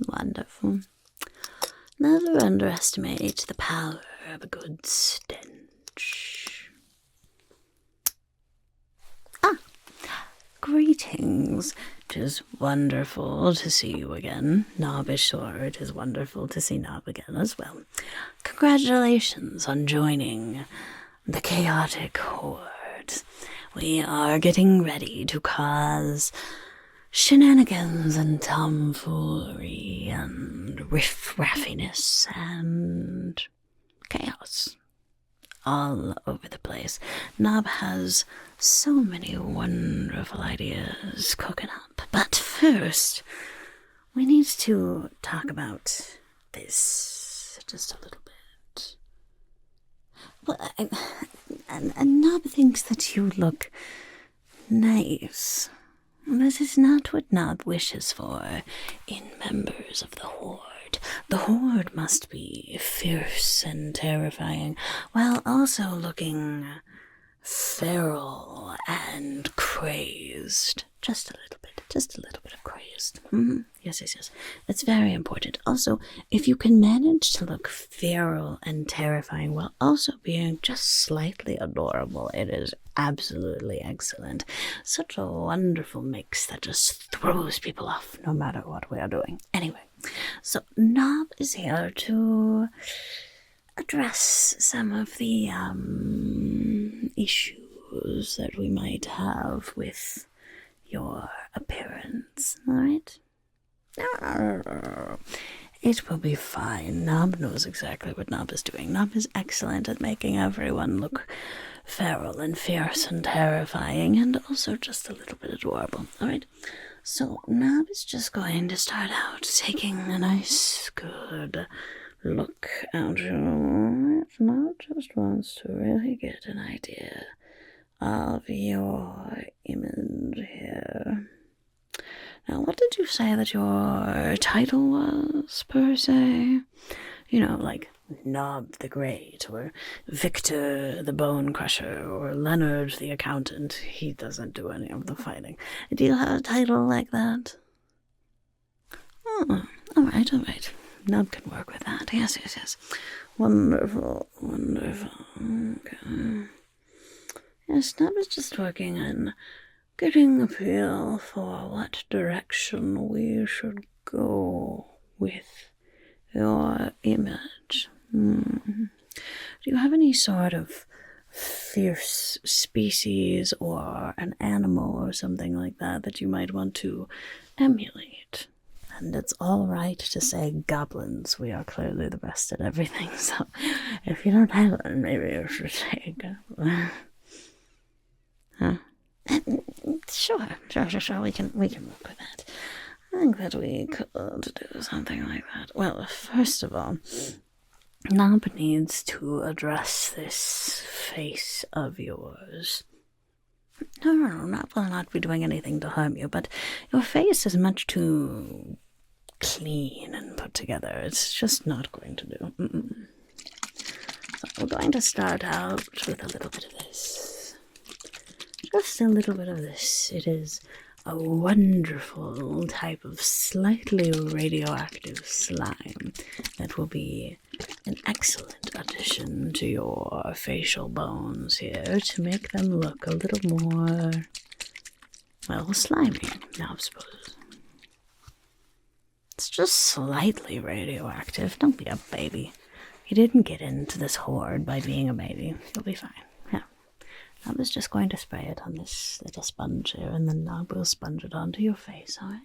Wonderful. Never underestimate the power of a good stench. Greetings. It is wonderful to see you again. Knobb is sure it is wonderful to see Knobb again as well. Congratulations on joining the chaotic horde. We are getting ready to cause shenanigans and tomfoolery and riff-raffiness and chaos all over the place. Knobb has so many wonderful ideas cooking up. But first, we need to talk about this just a little bit. Well, and Knobb thinks that you look nice. This is not what Knobb wishes for in members of the Horde. The Horde must be fierce and terrifying, while also looking feral and crazed. Just a little bit of crazed. Yes. It's very important. Also, if you can manage to look feral and terrifying while also being just slightly adorable, it is absolutely excellent. Such a wonderful mix that just throws people off no matter what we are doing. Anyway, so Knobb is here to address some of the issues that we might have with your appearance, alright? It will be fine. Knobb knows exactly what Knobb is doing. Knobb is excellent at making everyone look feral and fierce and terrifying and also just a little bit adorable, alright? So Knobb is just going to start out taking a nice, good look at you. Knobb just wants to really get an idea of your image here. Now, what did you say that your title was, per se? You know, like Knobb the Great, or Victor the Bone Crusher, or Leonard the Accountant. He doesn't do any of the fighting. Do you have a title like that? Oh, alright. Knobb can work with that. Yes. Wonderful. Okay. Yes, Knobb is just working on getting a feel for what direction we should go with your image. Do you have any sort of fierce species or an animal or something like that that you might want to emulate? And it's all right to say goblins. We are clearly the best at everything, so if you don't have one, maybe you should say goblin. Huh? Sure. We can work with that. I think that we could do something like that. Well, first of all, Knobb needs to address this face of yours. No, Knobb will not be doing anything to harm you, but your face is much too clean and put together. It's just not going to do. So we're going to start out with a little bit of this. Just a little bit of this. It is a wonderful type of slightly radioactive slime that will be an excellent addition to your facial bones here to make them look a little more, well, slimy, now I suppose. It's just slightly radioactive. Don't be a baby. You didn't get into this horde by being a baby. You'll be fine. Yeah. I was just going to spray it on this little sponge here, and then I will sponge it onto your face, alright?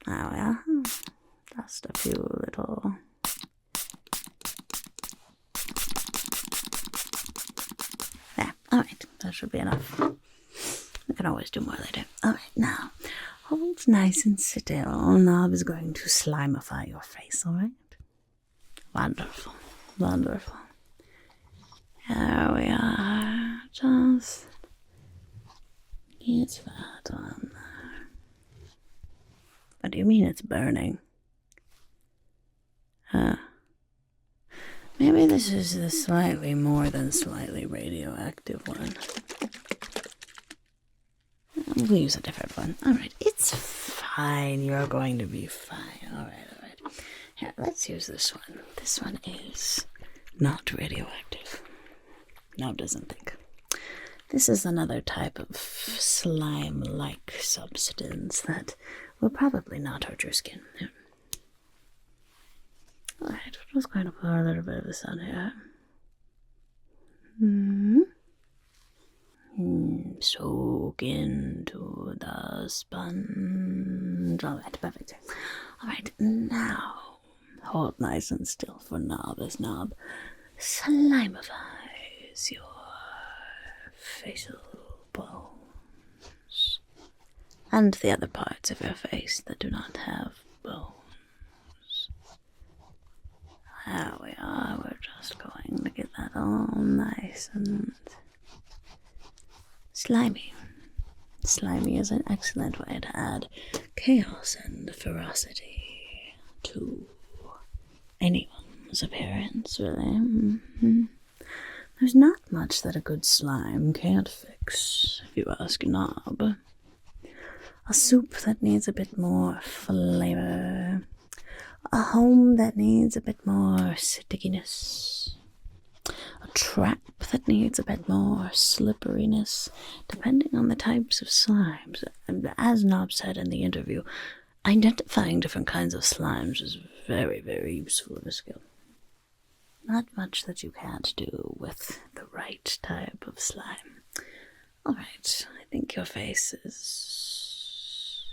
Oh, yeah. Just a few little... There. Alright. That should be enough. We can always do more later. Alright, now, hold nice and still. Knobb is going to slimify your face, alright? Wonderful. Wonderful. There we are. Just get that on there. What do you mean it's burning? Maybe this is the slightly more than slightly radioactive one. We'll use a different one. Alright, it's fine. You're going to be fine. Alright. Here, let's use this one. This one is not radioactive. Knobb doesn't think. This is another type of slime-like substance that will probably not hurt your skin. Here. Alright, we're just going to pour a little bit of this on here. Soak into the sponge. Alright, perfect. Alright, now hold nice and still for Knobb as Knobb slimifies your facial bones and the other parts of your face that do not have bones. There we are. We're just going to get that all nice and slimy. Slimy is an excellent way to add chaos and ferocity to anyone's appearance, really. There's not much that a good slime can't fix, if you ask Knobb. A soup that needs a bit more flavor. A home that needs a bit more stickiness. A trap that needs a bit more slipperiness, depending on the types of slimes. And as Knobb said in the interview, identifying different kinds of slimes is very, very useful of a skill. Not much that you can't do with the right type of slime. Alright, I think your face is...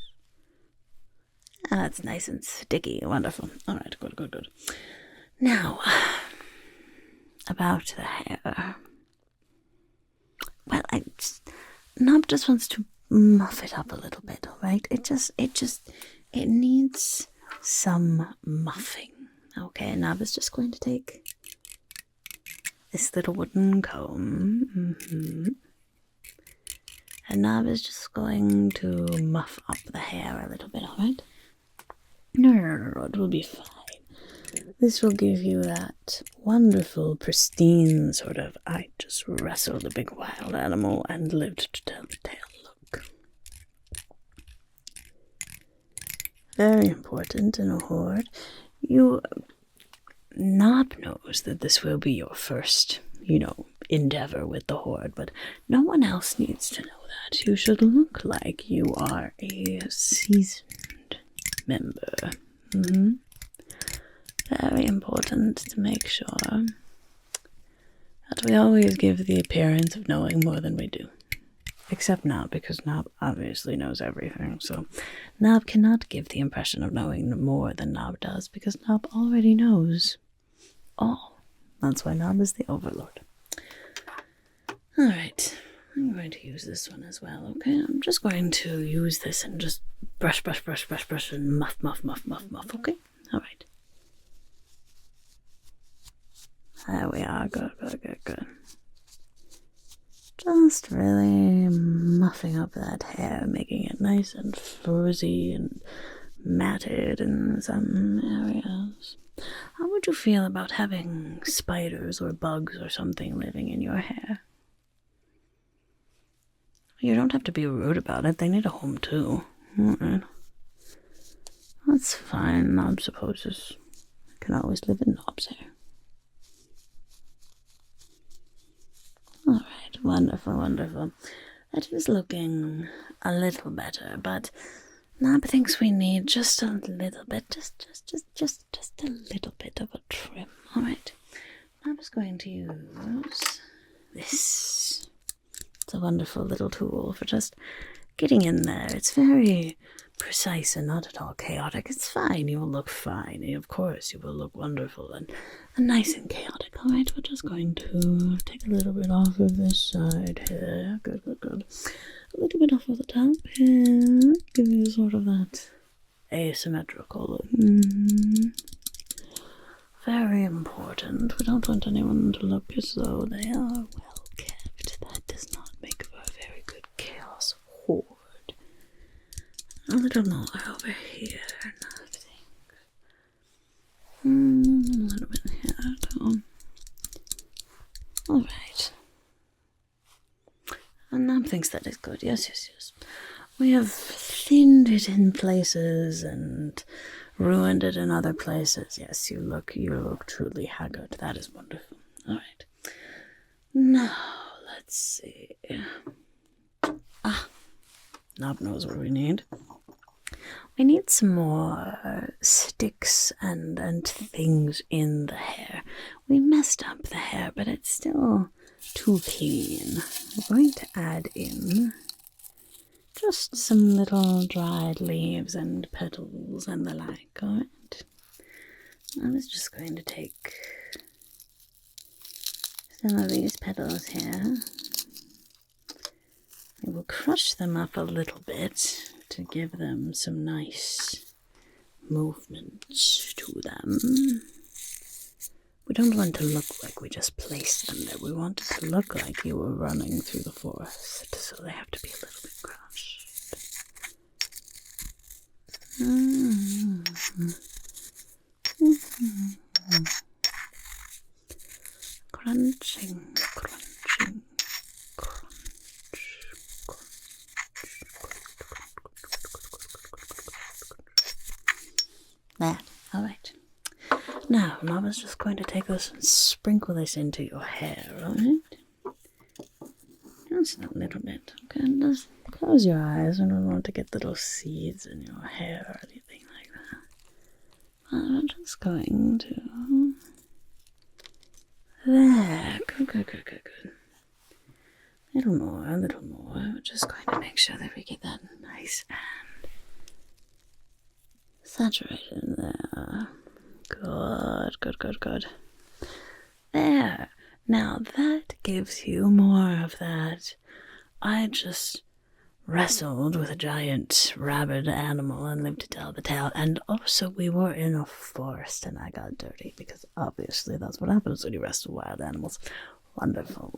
that's nice and sticky. Wonderful. Alright, good. Now, about the hair. Well, Knobb just wants to muff it up a little bit, alright? It needs some muffing. Okay, Knobb is just going to take this little wooden comb. And Knobb is just going to muff up the hair a little bit, alright? No, it will be fine. This will give you that wonderful, pristine sort of, I just wrestled a big wild animal and lived to tell the tale look. Very important in a horde. Knobb knows that this will be your first, endeavor with the horde, but no one else needs to know that. You should look like you are a seasoned member. Very important to make sure that we always give the appearance of knowing more than we do. Except Knobb, because Knobb obviously knows everything, so Knobb cannot give the impression of knowing more than Knobb does, because Knobb already knows all. That's why Knobb is the Overlord. Alright, I'm going to use this one as well, okay? I'm just going to use this and just brush, and muff, okay? Alright. There we are, good. Just really muffing up that hair, making it nice and frizzy and matted in some areas. How would you feel about having spiders or bugs or something living in your hair? You don't have to be rude about it. They need a home too. Alright. That's fine. Knobb supposes can always live in Knobb's hair. Alright, wonderful. That is looking a little better, but Knobb thinks we need just a little bit, just a little bit of a trim. Alright, Knobb is going to use this. It's a wonderful little tool for just getting in there. It's very precise and not at all chaotic. It's fine. You will look fine. And of course, you will look wonderful and nice and chaotic. Alright, we're just going to take a little bit off of this side here. Good. A little bit off of the top here. Give you sort of that asymmetrical look. Very important. We don't want anyone to look as though they are well kept. That does not make for a very good chaos horde. A little more over here, I think. methinks that is good. Yes. We have thinned it in places and ruined it in other places. Yes, you look truly haggard. That is wonderful. All right. Now, let's see. Knobb knows what we need. We need some more sticks and things in the hair. We messed up the hair, but it's still too clean. We're going to add in just some little dried leaves and petals and the like, alright? I was just going to take some of these petals here. We will crush them up a little bit to give them some nice movement to them. We don't want to look like we just placed them there. We want it to look like you were running through the forest, so they have to be a little bit crushed. Crunching. There, alright. Now, Mama's just going to take this and sprinkle this into your hair, alright? Just a little bit, okay? Just close your eyes. I don't want to get little seeds in your hair or anything like that. I'm just going to... There, good. A little more. We're just going to make sure that we get that nice and saturated in there. Good. There. Now that gives you more of that. I just wrestled with a giant rabid animal and lived to tell the tale. And also we were in a forest and I got dirty because obviously that's what happens when you wrestle wild animals. Wonderful.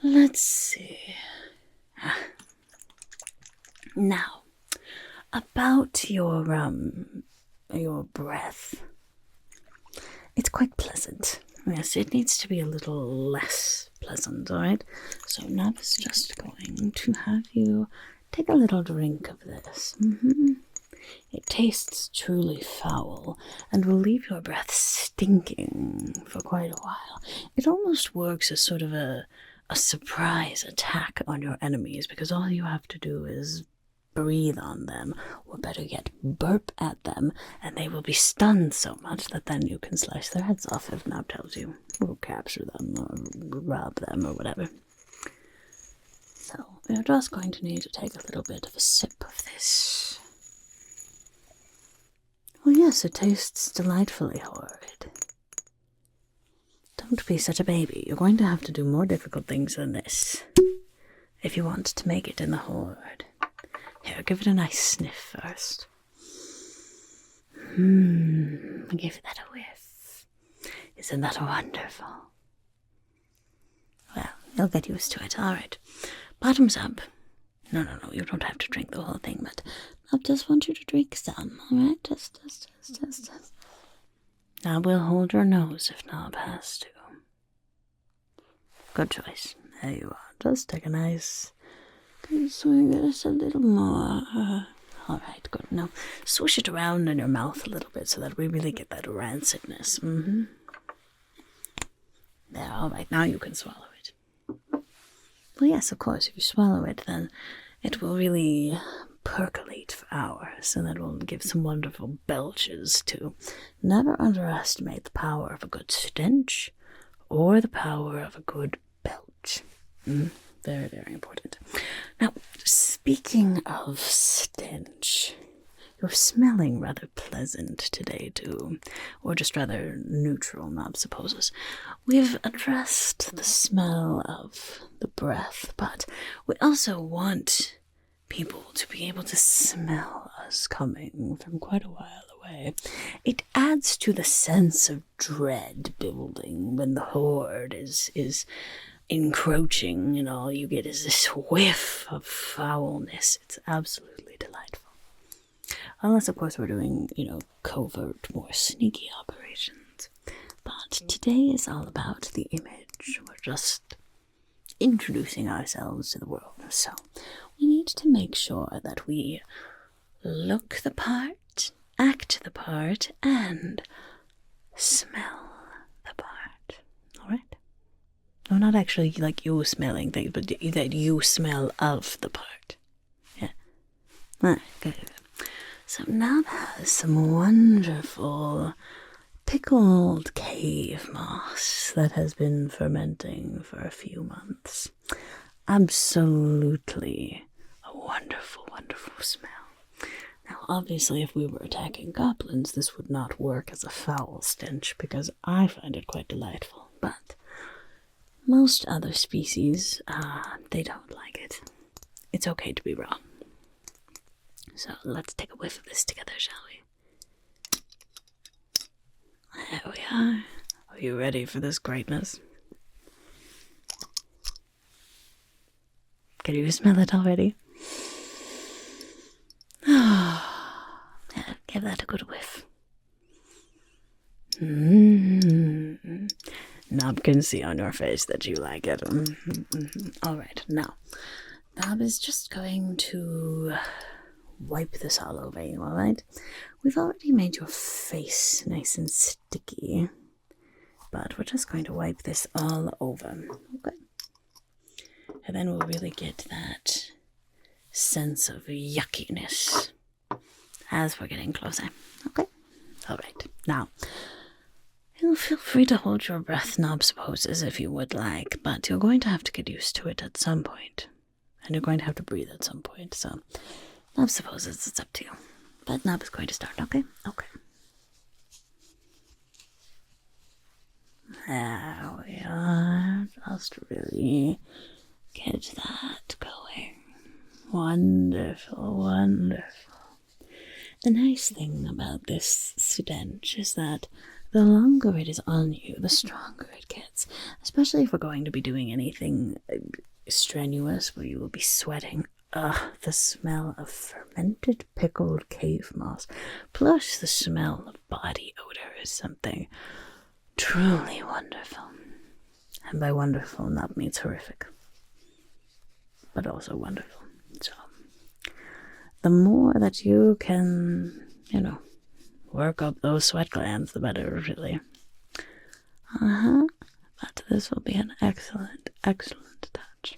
Let's see. Now, about your breath. It's quite pleasant. Yes, it needs to be a little less pleasant, alright? So Knobb is just going to have you take a little drink of this. It tastes truly foul and will leave your breath stinking for quite a while. It almost works as sort of a surprise attack on your enemies because all you have to do is breathe on them, or better yet, burp at them, and they will be stunned so much that then you can slice their heads off if Knobb tells you, or capture them, or rob them, or whatever. So, we're just going to need to take a little bit of a sip of this. Well, yes, it tastes delightfully horrid. Don't be such a baby. You're going to have to do more difficult things than this if you want to make it in the Horde. Here, give it a nice sniff first. Give that a whiff. Isn't that wonderful? Well, you'll get used to it. All right. Bottoms up. No, you don't have to drink the whole thing, but I just want you to drink some, all right? Just. Now we'll hold your nose if Knobb has to. Good choice. There you are. Just take a nice... Good swing, just a little more. All right, good. Now, swish it around in your mouth a little bit so that we really get that rancidness. There, all right. Now you can swallow it. Well, yes, of course. If you swallow it, then it will really percolate for hours, and that will give some wonderful belches, too. Never underestimate the power of a good stench or the power of a good belch. Very, very important. Now, speaking of stench, you're smelling rather pleasant today, too. Or just rather neutral, Knobb supposes. We've addressed the smell of the breath, but we also want people to be able to smell us coming from quite a while away. It adds to the sense of dread building when the Horde is encroaching, and all you get is this whiff of foulness. It's absolutely delightful. Unless, of course, we're doing, covert, more sneaky operations. But today is all about the image. We're just introducing ourselves to the world. So we need to make sure that we look the part, act the part, and smell the part. Alright? No, not actually like you smelling things, but that you smell of the part. Yeah. Alright, good. So Knobb has some wonderful pickled cave moss that has been fermenting for a few months. Absolutely a wonderful, wonderful smell. Now, obviously, if we were attacking goblins, this would not work as a foul stench because I find it quite delightful. But most other species, they don't like it. It's okay to be wrong. So let's take a whiff of this together, shall we? There we are. Are you ready for this greatness? Can you smell it already? Yeah, give that a good whiff. Knobb can see on your face that you like it. Alright, now, Knobb is just going to wipe this all over you, alright? We've already made your face nice and sticky, but we're just going to wipe this all over, okay? And then we'll really get that sense of yuckiness as we're getting closer. Okay? Alright. Now, you feel free to hold your breath, Knobb supposes, if you would like, but you're going to have to get used to it at some point. And you're going to have to breathe at some point, so Knobb supposes it's up to you. But Knobb is going to start, okay? Okay. There we are. Just really get that going. Wonderful, wonderful. The nice thing about this stench is that the longer it is on you, the stronger it gets. Especially if we're going to be doing anything strenuous where you will be sweating. The smell of fermented pickled cave moss, plus the smell of body odor is something truly wonderful. And by wonderful, not means horrific, but also wonderful. So, the more that you can, work up those sweat glands, the better, really. But this will be an excellent, excellent touch.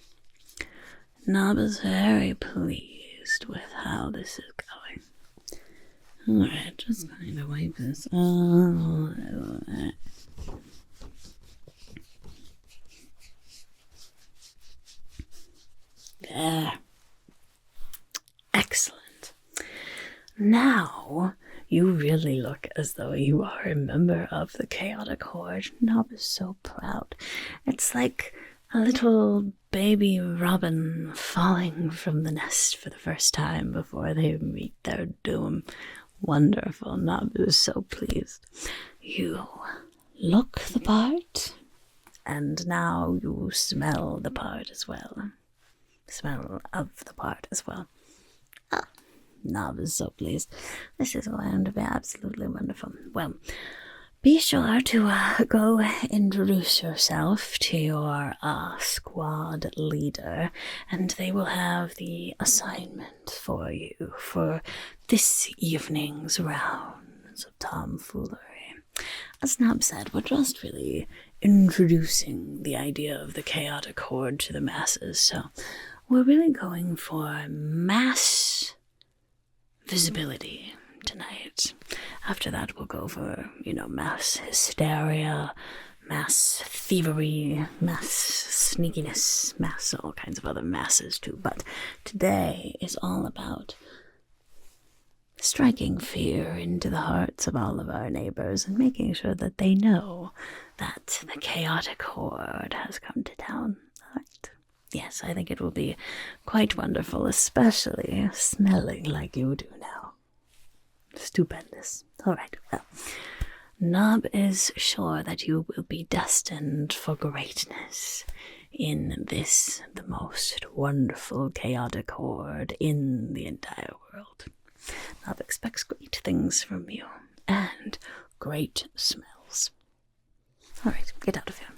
Knobb is very pleased with how this is going. Alright, just going to wipe this all over. There. Excellent. Now, you really look as though you are a member of the Chaotic Horde. Knobb is so proud. It's like a little baby robin falling from the nest for the first time before they meet their doom. Wonderful. Knobb is so pleased. You look the part, and now you smell the part as well. Smell of the part as well. Knobb is so pleased. This is going to be absolutely wonderful. Well, be sure to go introduce yourself to your squad leader, and they will have the assignment for you for this evening's rounds of tomfoolery. As Knobb said, we're just really introducing the idea of the Chaotic Horde to the masses, so we're really going for mass visibility tonight. After that, we'll go for, mass hysteria, mass thievery, mass sneakiness, mass all kinds of other masses too. But today is all about striking fear into the hearts of all of our neighbors and making sure that they know that the Chaotic Horde has come to town. All right. Yes, I think it will be quite wonderful, especially smelling like you do now. Stupendous. All right, well, Knobb is sure that you will be destined for greatness in this, the most wonderful Chaotic Horde in the entire world. Knobb expects great things from you, and great smells. All right, get out of here.